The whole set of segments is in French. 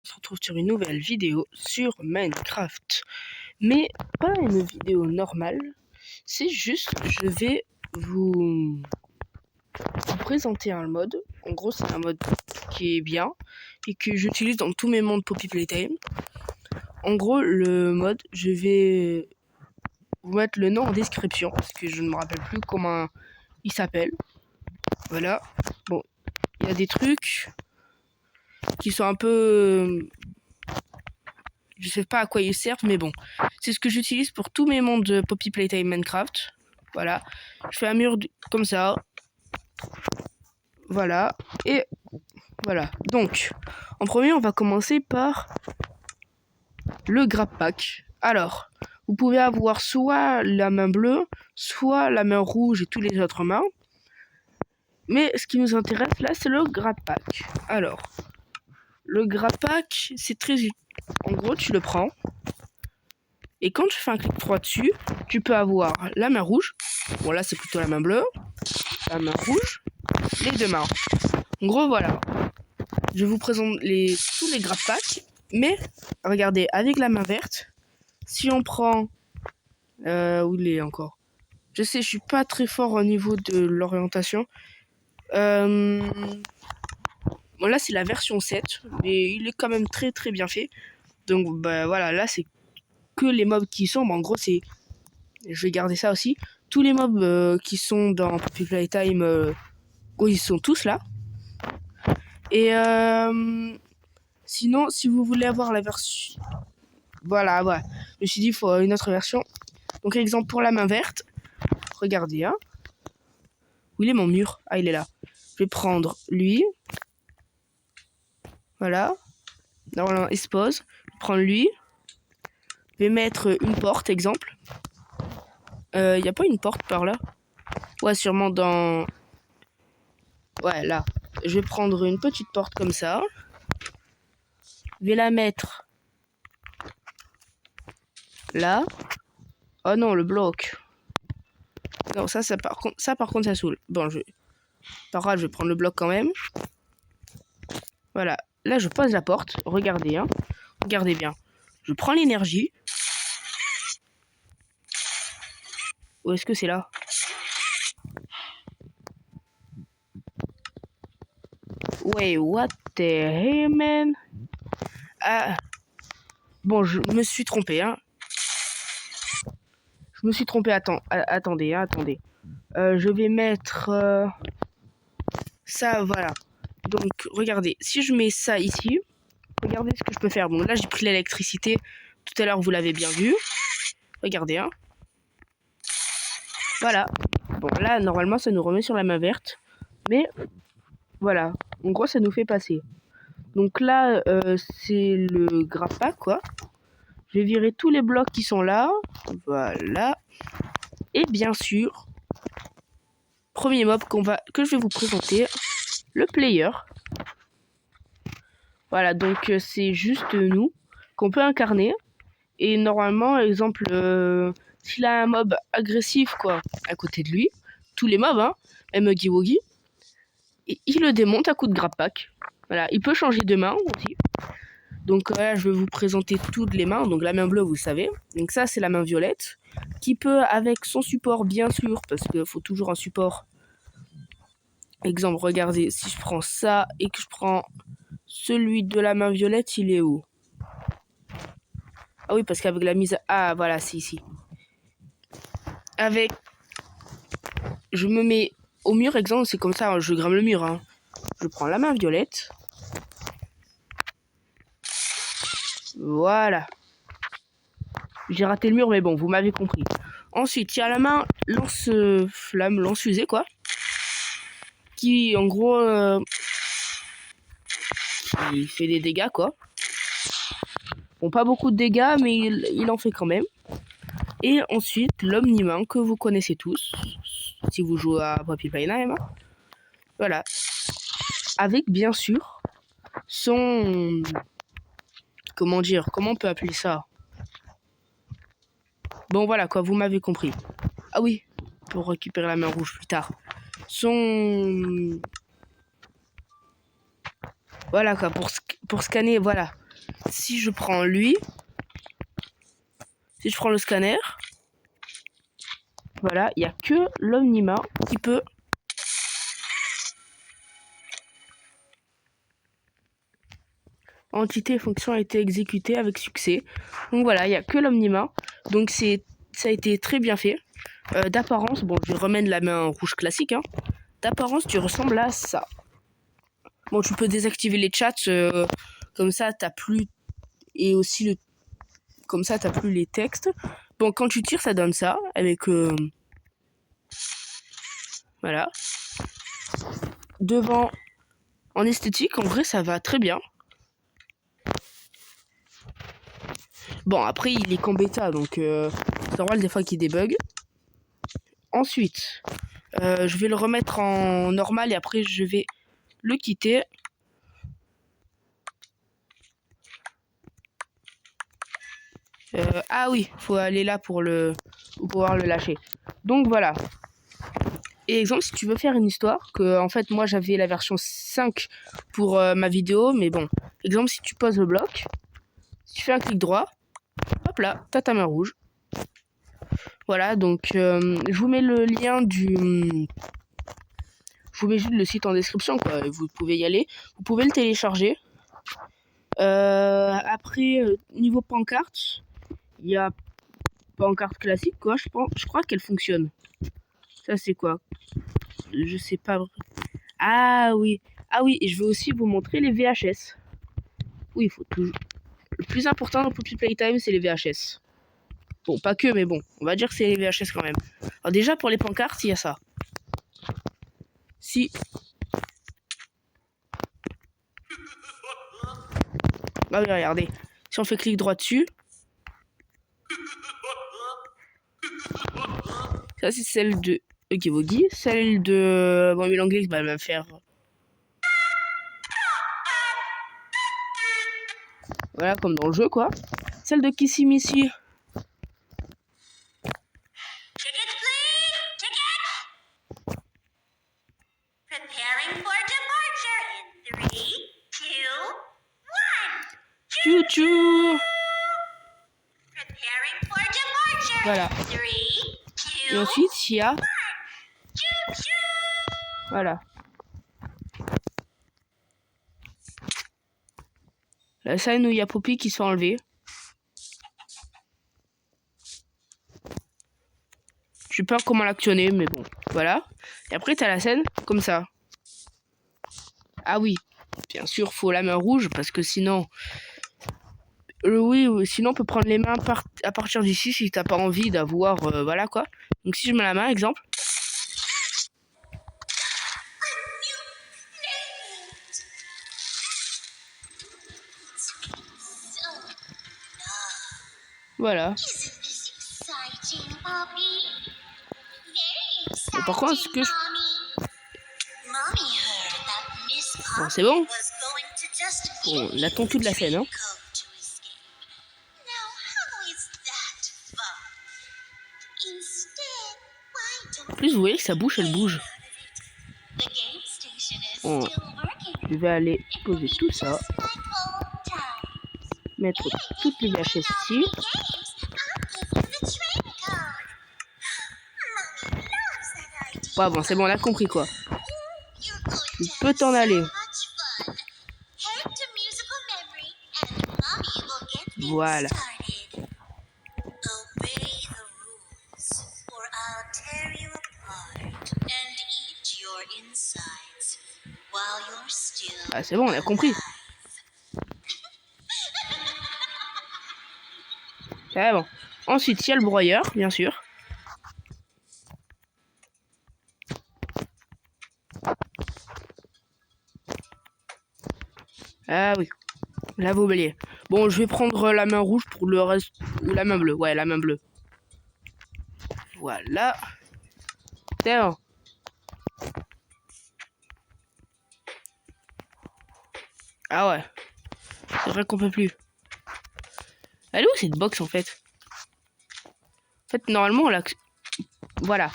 se retrouve sur une nouvelle vidéo sur Minecraft. Mais pas une vidéo normale, c'est juste, je vais vous présenter un mode. En gros, c'est un mode qui est bien et que j'utilise dans tous mes mondes Poppy Playtime. En gros, le mode, je vais vous mettre le nom en description parce que je ne me rappelle plus comment il s'appelle. Voilà. Bon, il y a des trucs qui sont un peu... je sais pas à quoi ils servent, mais bon. C'est ce que j'utilise pour tous mes mondes de Poppy Playtime Minecraft. Voilà. Je fais un mur comme ça. Voilà. Et voilà. Donc, en premier, on va commencer par le Grab Pack. Alors, vous pouvez avoir soit la main bleue, soit la main rouge et tous les autres mains. Mais ce qui nous intéresse là, c'est le Grab Pack. Alors, le Grab Pack, c'est très utile. En gros, tu le prends. Et quand tu fais un clic droit dessus, tu peux avoir la main rouge. Bon, là, c'est plutôt la main bleue. La main rouge. Les deux mains. En gros, voilà. Je vous présente tous les Grab Packs. Mais, regardez, avec la main verte, si on prend... où il est encore? Je sais, je suis pas très fort au niveau de l'orientation. Bon, là, c'est la version 7. Mais il est quand même très très bien fait. Donc, bah, voilà, là, c'est que les mobs qui sont... Bah, en gros, c'est... Je vais garder ça aussi. Tous les mobs qui sont dans Poppy Playtime, ils sont tous là. Et sinon, si vous voulez avoir la version... Voilà. Je me suis dit, il faut une autre version. Donc, exemple pour la main verte. Regardez, hein. Où il est mon mur? Ah, il est là. Je vais prendre lui. Voilà. Normalement, il se pose. Je vais prendre lui. Je vais mettre une porte, exemple. Il n'y a pas une porte par là? Ouais, sûrement dans... Ouais, là. Je vais prendre une petite porte comme ça. Je vais la mettre là. Oh non, le bloc. Non, ça par contre, ça saoule. Bon, pas grave, je vais prendre le bloc quand même. Voilà. Là, je pose la porte. Regardez, hein. Regardez bien. Je prends l'énergie. Où est-ce que c'est là? Wait, what the hell, man? Ah. Bon, je me suis trompé, hein. Je me suis trompé. Attendez, hein, attendez. Je vais mettre ça, voilà. Donc, regardez. Si je mets ça ici, regardez ce que je peux faire. Bon, là, j'ai pris l'électricité. Tout à l'heure, vous l'avez bien vu. Regardez, hein. Voilà. Bon, là, normalement, ça nous remet sur la main verte. Mais, voilà. En gros, ça nous fait passer. Donc là, c'est le Grab Pack, quoi. Je vais virer tous les blocs qui sont là. Voilà. Et bien sûr, premier mob que je vais vous présenter, le player. Voilà, donc c'est juste nous qu'on peut incarner. Et normalement, exemple, s'il a un mob agressif, quoi, à côté de lui, tous les mobs, hein, même Huggy Wuggy, il le démonte à coup de Grab Pack. Voilà, il peut changer de main aussi. Donc là, je vais vous présenter toutes les mains. Donc la main bleue, vous savez. Donc ça, c'est la main violette, qui peut, avec son support, bien sûr, parce qu'il faut toujours un support. Exemple, regardez, si je prends ça et que je prends celui de la main violette, il est où? Ah oui, parce qu'avec la mise... Ah, voilà, c'est ici. Avec... Je me mets au mur, exemple, c'est comme ça, hein, je grimpe le mur. Hein. Je prends la main violette. Voilà. J'ai raté le mur, mais bon, vous m'avez compris. Ensuite, il y a la main lance-flamme, lance-fusée, quoi. Qui, en gros... il fait des dégâts, quoi. Bon, pas beaucoup de dégâts, mais il en fait quand même. Et ensuite, l'omnimain, que vous connaissez tous, si vous jouez à Poppy Playtime. Voilà. Avec, bien sûr, son... Comment dire? Comment on peut appeler ça? Bon, voilà, quoi, vous m'avez compris. Ah oui, pour récupérer la main rouge plus tard. Son... Voilà, quoi, pour scanner, voilà. si je prends lui, si je prends le scanner, voilà, il n'y a que l'Omnima qui peut... Entité et fonction a été exécutée avec succès. Donc voilà, il n'y a que l'Omnima. Donc ça a été très bien fait. D'apparence, bon, je vais remettre la main rouge classique. Hein. D'apparence, tu ressembles à ça. Bon, tu peux désactiver les chats. Comme ça, t'as plus... Et aussi, comme ça, t'as plus les textes. Bon, quand tu tires, ça donne ça. Avec... Voilà. Devant, en esthétique, en vrai, ça va très bien. Bon, après, il est qu'en bêta, donc c'est normal des fois qu'il débug. Ensuite, je vais le remettre en normal et après, je vais le quitter. Ah oui, faut aller là pour pouvoir le lâcher. Donc voilà. Et exemple, si tu veux faire une histoire, que en fait, moi, j'avais la version 5 pour ma vidéo, mais bon. Exemple, si tu poses le bloc, si tu fais un clic droit, hop là, t'as ta main rouge. Voilà, donc je vous mets le lien du... Je vous mets juste le site en description, quoi. Vous pouvez y aller. Vous pouvez le télécharger. Après, niveau pancarte, il y a pancarte classique, quoi. Je crois qu'elle fonctionne. Ça, c'est quoi? Je sais pas. Ah oui. Ah oui, et je vais aussi vous montrer les VHS. Oui, il faut toujours... Le plus important dans Poppy Playtime, c'est les VHS. Bon, pas que, mais bon. On va dire que c'est les VHS quand même. Alors déjà, pour les pancartes, il y a ça. Si... Ah oui, regardez. Si on fait clic droit dessus... Ça, c'est celle de Huggy Wuggy. Celle de... Bon, mais l'anglais, bah, elle va faire... Voilà, comme dans le jeu, quoi. Celle de Kissy Missy. Chou-chou. Voilà. Et ensuite, il y a... Voilà. La scène où il y a Poppy qui se fait enlever. Je sais pas comment l'actionner, mais bon. Voilà. Et après, t'as la scène comme ça. Ah oui. Bien sûr, faut la main rouge, parce que sinon... oui, sinon on peut prendre les mains à partir d'ici si t'as pas envie d'avoir... voilà, quoi. Donc si je mets la main, exemple... Voilà. Bon, par contre, ce que je... Bon, c'est bon. Bon, on attend toute la scène, hein. En plus, vous voyez que sa bouche, elle bouge. Bon, je vais aller poser tout ça. Mettre toutes les VHS ici. Ouais, bon, c'est bon, on a compris, quoi. Tu peux t'en aller. Voilà. Ah, c'est bon, on a compris. C'est bon. Ensuite, il y a le broyeur, bien sûr. Ah oui. J'avais oublié. Bon, je vais prendre la main rouge pour le reste. Ou la main bleue. Ouais, la main bleue. Voilà. C'est bon. Ah ouais. C'est vrai qu'on peut plus. Elle est où cette box en fait? En fait, normalement, on l'a... Voilà.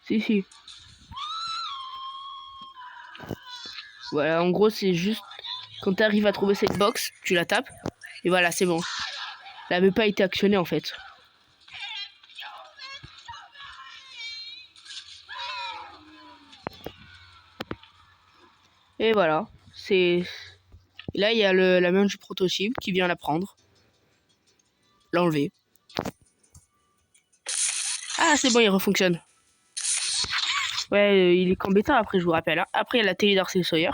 Si. Voilà, en gros, c'est juste quand tu arrives à trouver cette box, tu la tapes. Et voilà, c'est bon. Elle n'avait pas été actionnée en fait. Et voilà, c'est... Là, il y a la main du prototype qui vient la prendre. L'enlever. Ah, c'est bon, il refonctionne. Ouais, il est qu'en bêta après, je vous rappelle. Hein. Après, il y a la télé d'Arcel Sawyer.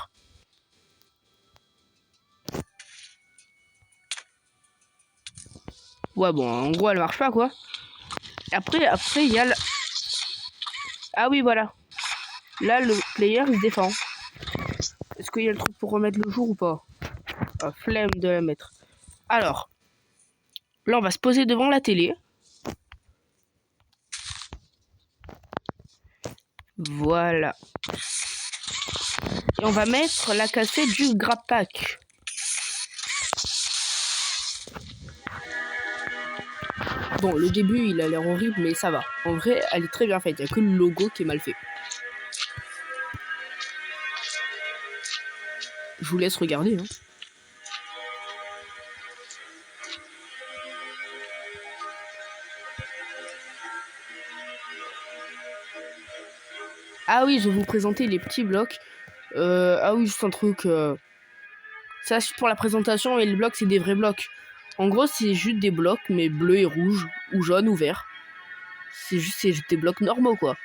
Ouais, bon, en gros, elle marche pas, quoi. Après, il y a le... Ah oui, voilà. Là, le player, il se défend. Est-ce qu'il y a le truc pour remettre le jour ou pas? Ah, flemme de la mettre. Alors, là, on va se poser devant la télé. Voilà. Et on va mettre la cassette du Grab Pack. Bon, le début, il a l'air horrible, mais ça va. En vrai, elle est très bien faite. Il n'y a que le logo qui est mal fait. Je vous laisse regarder. Hein. Ah oui, je vais vous présenter les petits blocs. Ah oui, juste un truc. Ça, c'est pour la présentation, et les blocs, c'est des vrais blocs. En gros, c'est juste des blocs, mais bleus et rouges, ou jaunes ou verts. C'est juste des blocs normaux, quoi.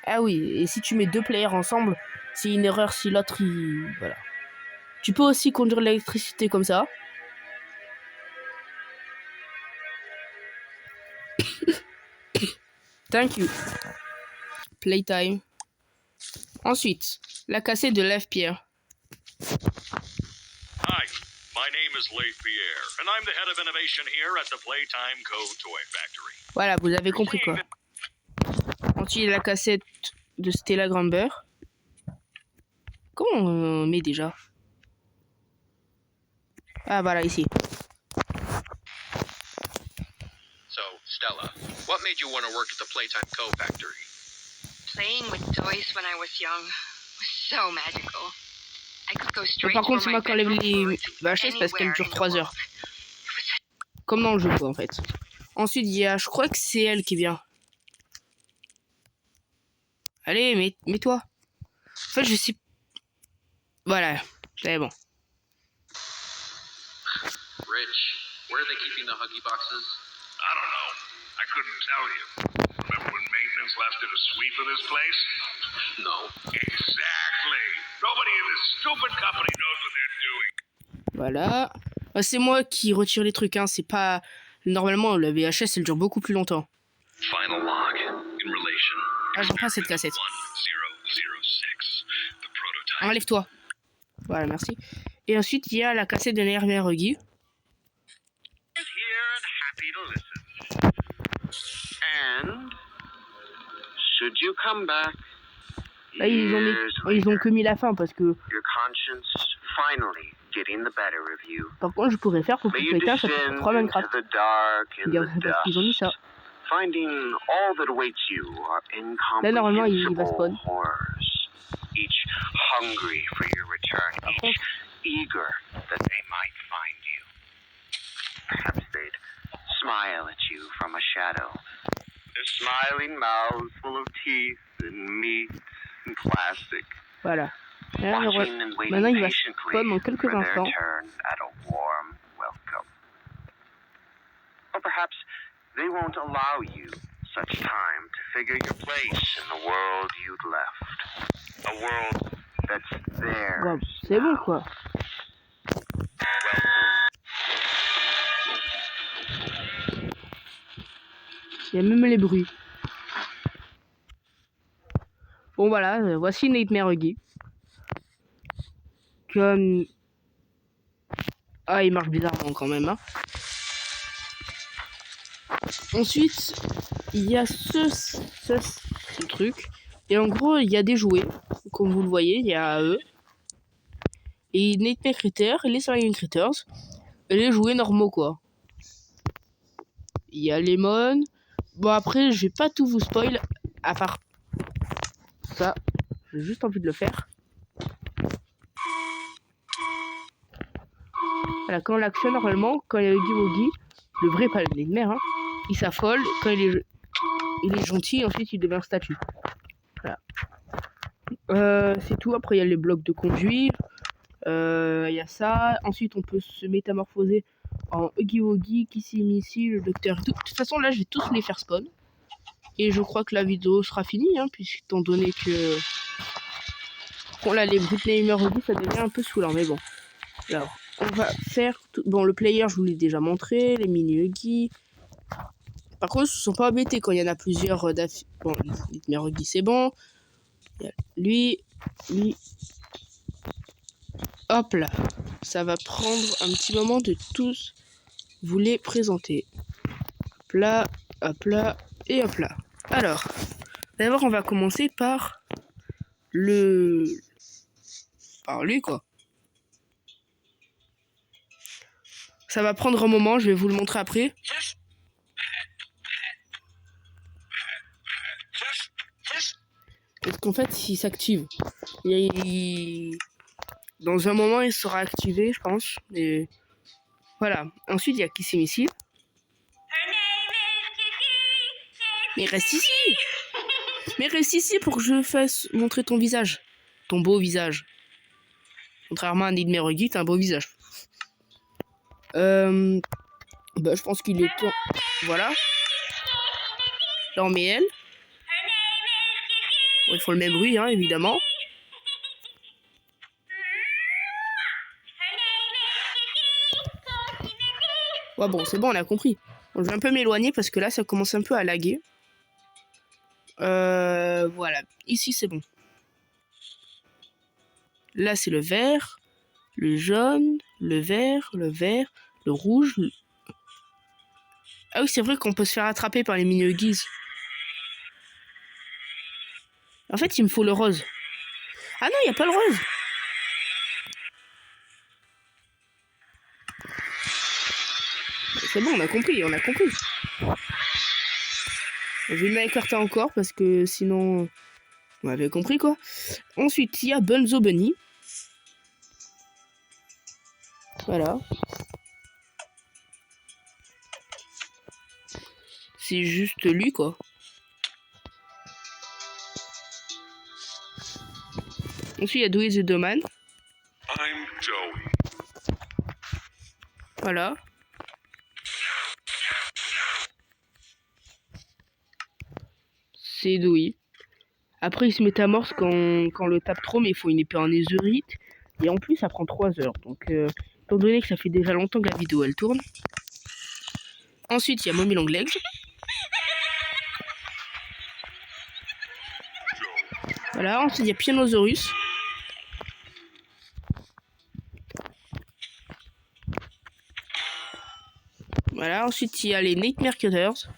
Ah oui, et si tu mets deux players ensemble, c'est une erreur si l'autre, il... Voilà. Tu peux aussi conduire l'électricité comme ça. Thank you. Playtime. Ensuite, la cassette de Lev Pierre. Hi, my name is Leif Pierre, and I'm the head of innovation here at the Playtime Co. Toy Factory. Voilà, vous avez compris quoi. Ensuite, la cassette de Stella Gramber. Comment on met déjà? Ah, voilà, ici. So, Stella, what made you want to work at the Playtime Co. Factory? Playing with toys when I was young was so magical. I could go straight Par contre, from c'est moi my qui enlève bedroom les floor to VHS parce qu'elle anywhere dure in the 3 heures. world. Comme dans le jeu, quoi, en fait. Ensuite, il y a... Je crois que c'est elle qui vient. Allez, mets-toi. En fait, je sais... Voilà, c'est bon. Rich, where are they keeping the Huggy boxes? I don't know. I couldn't tell you. Remember when maintenance left it a sweep of this place? No. Exactly. Nobody in this stupid company knows what they're doing. Voilà. C'est moi qui retire les trucs, hein. C'est pas... Normalement, la VHS, elle dure beaucoup plus longtemps. Final log in relation. Ah, j'en passe cette cassette. 1006. The prototype. Enlève-toi. Voilà, merci. Et ensuite, il y a la cassette de Nightmare Huggy. Here and happy to listen. And should you come back Là, ils ont que mis la fin parce que... your conscience finally getting the better of you. Par contre, je pourrais faire pour May que you quelqu'un ça fait descend 3 into Minecraft. the dark and the Regarde, parce qu'ils ont mis ça. dust, finding all that awaits you are Là, normalement, il va incomprehensible spawn. horrors, each hungry for your return, Par each contre, eager that they might find you. Perhaps they'd smile at you from a shadow, their smiling mouths full of teeth and meat and plastic, voilà. Là, watching and maintenant, waiting il va patiently spawn dans quelques for their instants. turn at a warm welcome. Or perhaps they won't allow you such time to figure your place in the world you'd left. A world that's theirs. Wow, c'est bon, quoi. Welcome. Il y a même les bruits. Bon, voilà. Voici Nightmare Huggy. Comme... Ah, il marche bizarrement quand même, hein. Ensuite, il y a ce truc. Et en gros, il y a des jouets. Comme vous le voyez, il y a eux. Et Nightmare Critter, et les Silent Critters. Et les jouets normaux, quoi. Il y a Lemon. Bon, après, je vais pas tout vous spoil. À part ça. J'ai juste envie de le faire. Voilà, quand on l'actionne, normalement, quand il y a le Huggy Wuggy, le vrai, pas le Nightmare, hein, il s'affole. Quand il est gentil, ensuite il devient statue. Voilà. C'est tout. Après, il y a les blocs de conduire. Il y a ça. Ensuite, on peut se métamorphoser en Huggy Wuggy, Kissy Missy, le docteur et tout. De toute façon, là, je vais tous les faire spawn. Et je crois que la vidéo sera finie, hein, puisqu'étant donné que... Bon, là, les brutes Nightmare Huggy, ça devient un peu saoulant, mais bon. Alors, on va faire... Bon, le player, je vous l'ai déjà montré. Les mini Huggy. Par contre, ils ne sont pas embêtés quand il y en a plusieurs d'affilée. Bon, Nightmare Huggy, c'est bon. Lui. Hop là. Ça va prendre un petit moment de tous vous les présenter. Hop là, et hop là. Alors, d'abord, on va commencer par par lui, quoi. Ça va prendre un moment, je vais vous le montrer après. Parce qu'en fait, il s'active. Dans un moment, il sera activé, je pense. Et voilà. Ensuite, il y a Kissy Missy. Mais reste ici. Mais reste ici pour que je fasse montrer ton visage. Ton beau visage. Contrairement à Nightmare Huggy, t'as un beau visage. Bah, je pense qu'il est temps. Voilà. Là, on met elle. Bon, il faut le même bruit, hein, évidemment. Ouais, bon, c'est bon, on a compris. Bon, je vais un peu m'éloigner parce que là, ça commence un peu à laguer. Voilà. Ici, c'est bon. Là, c'est le vert, le jaune, le vert, le rouge. Ah oui, c'est vrai qu'on peut se faire attraper par les mini-huggies. En fait, il me faut le rose. Ah non, il n'y a pas le rose. C'est bon, on a compris. Je vais m'écarter encore parce que sinon... On avait compris, quoi. Ensuite, il y a Bunzo Bunny. Voilà. C'est juste lui, quoi. Ensuite, il y a Dewey the Doman. I'm Joey. Voilà. C'est Dewey. Après, il se métamorphe quand on le tape trop, mais il faut une épée en netherite. Et en plus, ça prend 3 heures. Donc, étant donné que ça fait déjà longtemps que la vidéo, elle tourne. Ensuite, il y a Mommy Longlegs. Voilà. Ensuite, il y a Pianosaurus. Voilà. Ensuite, il y a les Nightmare Cutters.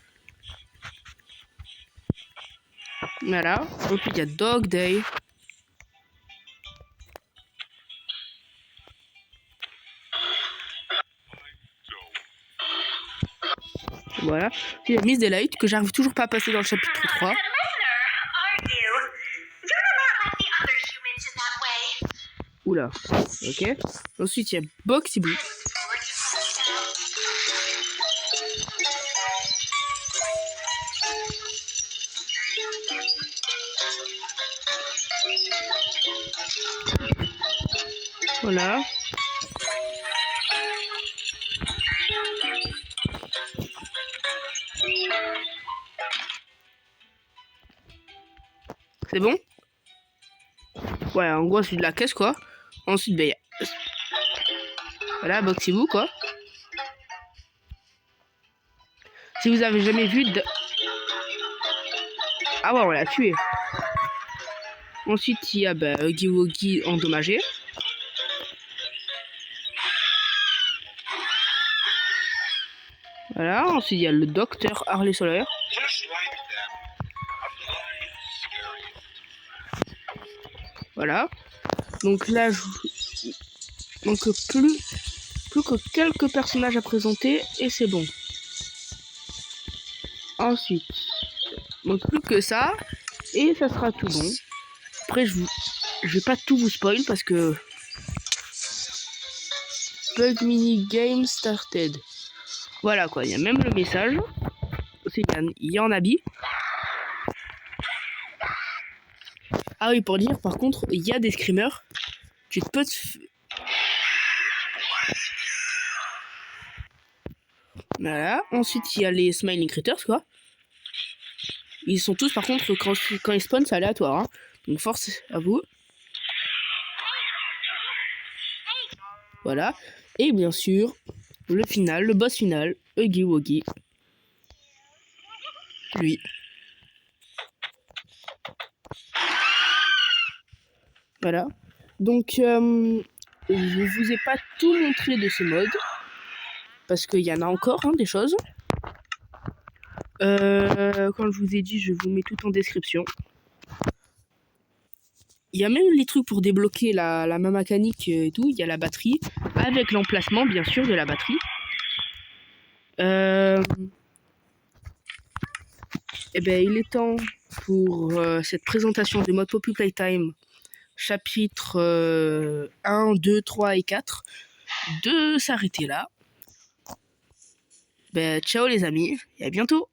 Voilà. Ensuite, il y a Dog Day. Voilà. Il y a Miss Delight que j'arrive toujours pas à passer dans le chapitre 3. Oula. Ok. Ensuite, il y a Boxy Boo. Voilà. C'est bon? Ouais, en gros, c'est de la caisse, quoi. Ensuite, ben, voilà, Boxy Boo, quoi. Si vous avez jamais vu Ah ouais, on l'a tué. Ensuite, il y a Huggy Wuggy endommagé. Voilà, ensuite il y a le docteur Harley Solaire. Voilà. Donc là, donc plus que quelques personnages à présenter et c'est bon. Ensuite, donc plus que ça et ça sera tout bon. Après, je vais pas tout vous spoil parce que Bug mini game started. Voilà quoi, il y a même le message. Il y en a habit. Ah oui, pour dire, par contre, il y a des screamers. Tu peux te... Voilà. Ensuite, il y a les Smiling Critters, quoi. Ils sont tous, par contre, quand ils spawnent, c'est aléatoire. Hein. Donc, force à vous. Voilà. Et bien sûr, le final, le boss final, Huggy Wuggy. Lui. Voilà. Donc, je vous ai pas tout montré de ce mode. Parce qu'il y en a encore, hein, des choses. Quand je vous ai dit, je vous mets tout en description. Il y a même les trucs pour débloquer la main mécanique et tout. Il y a la batterie, avec l'emplacement, bien sûr, de la batterie. Et ben, il est temps pour cette présentation du mode Poppy Playtime, chapitre 1, 2, 3 et 4, de s'arrêter là. Ben, ciao les amis, et à bientôt!